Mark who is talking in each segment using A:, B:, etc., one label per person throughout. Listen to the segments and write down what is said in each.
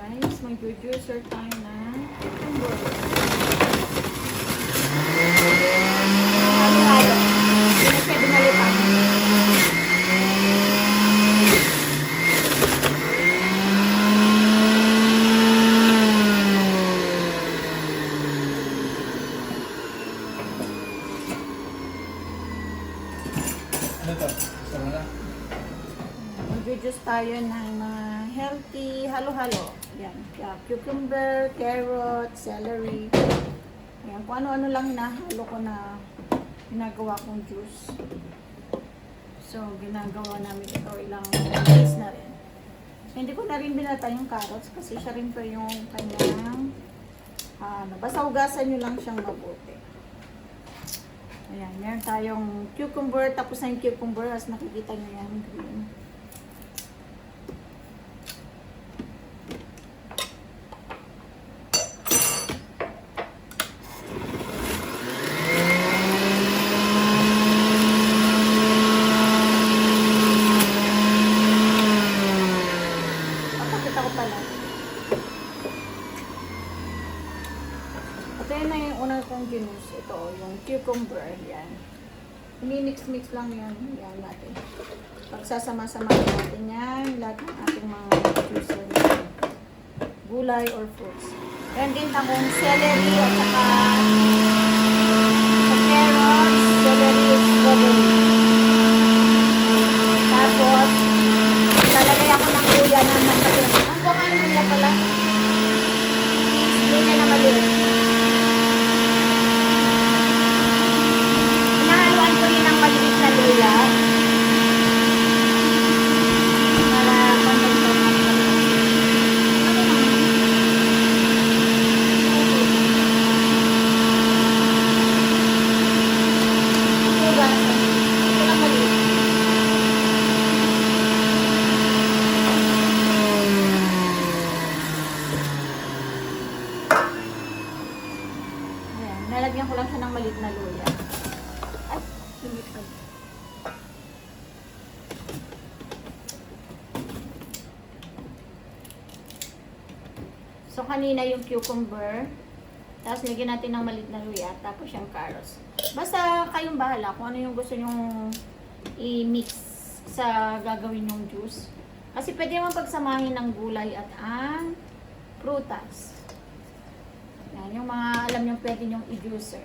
A: guys, mag-juicer tayo na cucumber. Halo-halo. Hindi na siya binalitan.
B: Ano to? Gusto mo na?
A: Mag-juice tayo ng mga healthy halo-halo. Yan. Kaya cucumber, carrot, celery. Yan. Kung ano-ano lang hinahalo ko na ginagawa kong juice. So, ginagawa namin ito ilang days na rin. Hindi ko na rin binata yung carrots kasi siya rin pa yung kanyang basta hugasan nyo lang siyang mabuti. Ayan, meron tayong cucumber, tapos na yung cucumber, as nakikita nyo yan, green. Papakita ko pala. Ito yun na yung unang kong ginuus. Ito, yung cucumber. Yan. Mix lang yan. Yan natin. Pagsasama-sama natin yan. Lahat ng ating mga juicer. Gulay or fruits. Yan din akong celery at saka sa carrots, celery, strawberry. Tapos, lalagay ako ng luya na maliit. Ang bukan luya pala. Luya na maliit. Hinahaluan ko rin ang maliit na luya. Para kondenso ng ito lang maliit. Ayan, nalagyan ko lang siya ng maliit na luya. Ay, hindi ko. So, kanina yung cucumber. Tapos, lagyan natin ng maliit na luya. Tapos, yung carrots. Basta kayong bahala kung ano yung gusto nyong i-mix sa gagawin yung juice. Kasi pwede naman pagsamahin ng gulay at ang prutas. Yan, yung mga alam nyo pwede nyong i-juicer.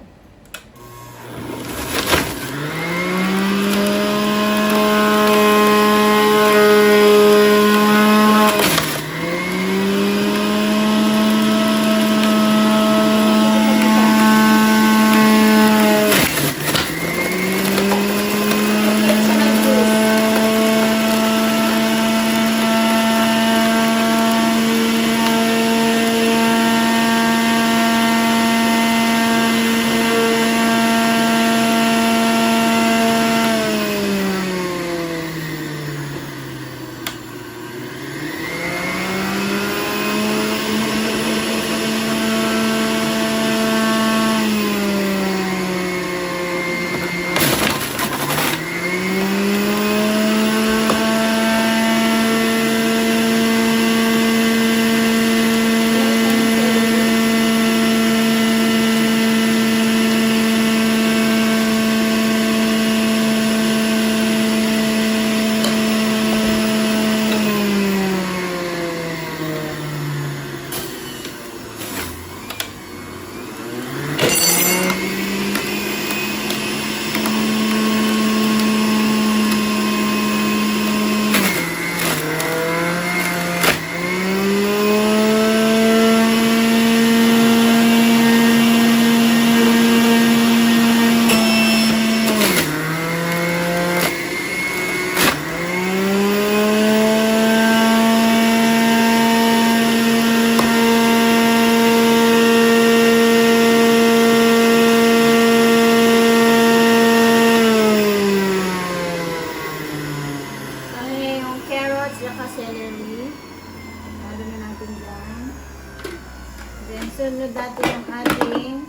A: Sunod natin ang ating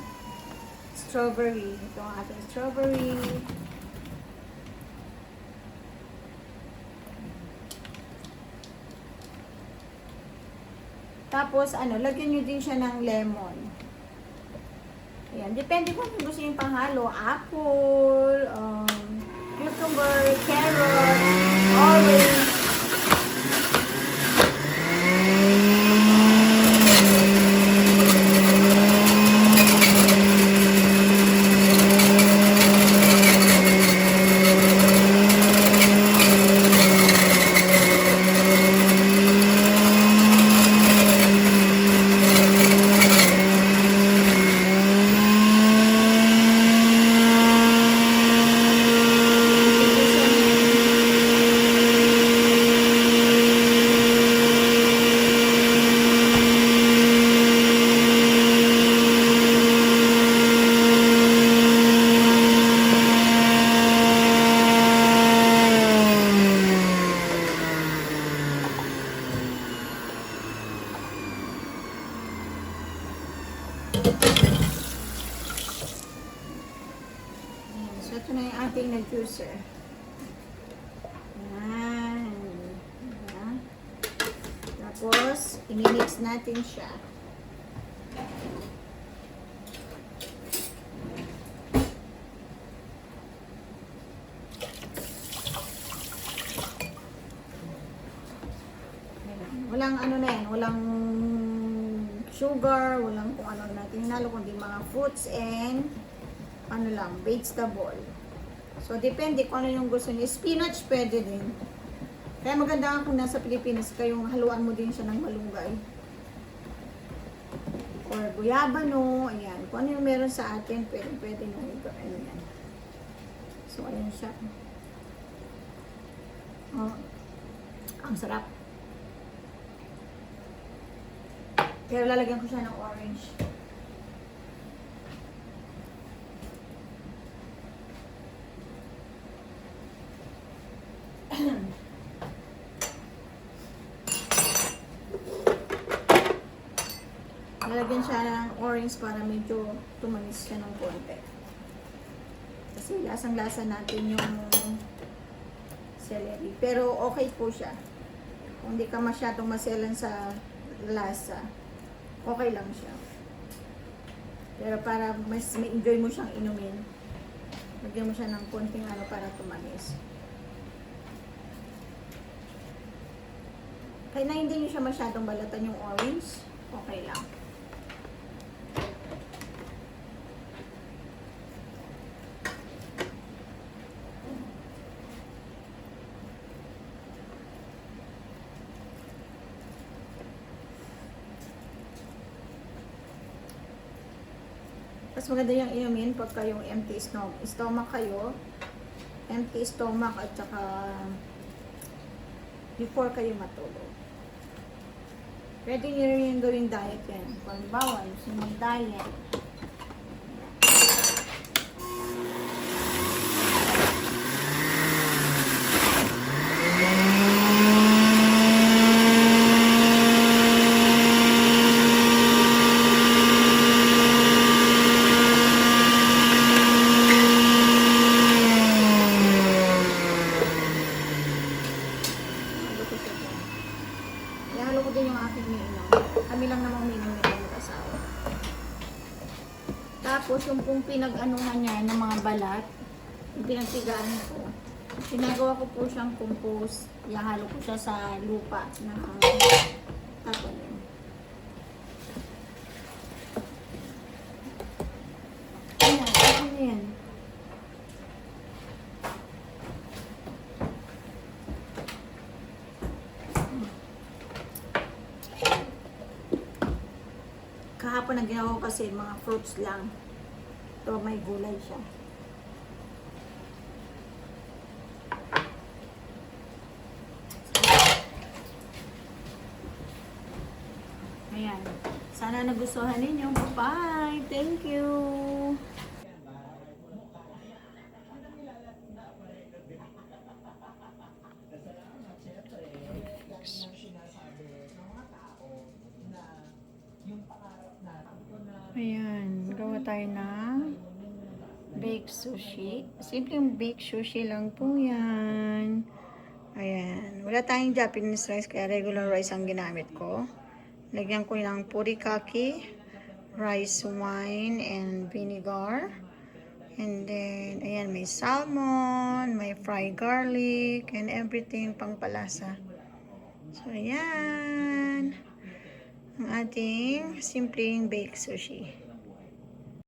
A: strawberry. Ito ang ating strawberry. Tapos, lagyan nyo din siya ng lemon. Ayan, depende kung ano gusto yung panghalo. Apple, cucumber, carrot, orange. Ayan, so ito na yung ating nag-juicer. Ayan. Ayan. Tapos, i-mix natin siya. Ayan. Walang walang sugar, walang kung ano natin hinalo, kundi mga fruits and vegetable. So, depende kung ano yung gusto niyo. Spinach, pwede din. Kaya maganda nga kung nasa Pilipinas kayong haluan mo din siya ng malunggay. Or guyabano, ayan. Kung ano yung meron sa atin, pwede nyo ito. Ayan. So, ayan siya. Oh, ang sarap. Pero lalagyan ko siya ng orange. Lalagyan siya ng orange para medyo tumamis siya ng konti. Kasi lasang-lasa natin yung celery. Pero okay po siya. Kung hindi ka masyadong maselan sa lasa, okay lang siya. Pero para mas ma-enjoy mo siyang inumin, lagyan mo siya ng konting para tumamis. Kaya na hindi nyo siya masyadong balatan yung orange, okay lang. Mas maganda yung inumin pagka yung empty stomach kayo. Empty stomach at saka before kayo matulog. Pwede nyo rin yung gawing diet yan. Kung halimbawa, gusto mag-diet. Ihalo ko din yung aking iniinom. Kami lang namang umiinom nito mag-asawa. Tapos yung pong pinag-anuhan niya ng mga balat, yung pinagtigaan ko, ginagawa ko po siyang compost. Ihalo ko siya sa lupa na tatanim. Ayan, ano yan? Kahapon ang ginawa ko kasi mga fruits lang. Ito may gulay siya. Ayan. Sana nagustuhan ninyo. Bye! Thank you! Ayan, gawa tayo ng baked sushi. Simpleng baked sushi lang po yan. Ayan, wala tayong Japanese rice kaya regular rice ang ginamit ko. Lagyan ko ng purikaki, rice wine, and vinegar. And then, ayan, may salmon, may fried garlic, and everything pang palasa. So, ayan. Ang ating simpleng baked sushi.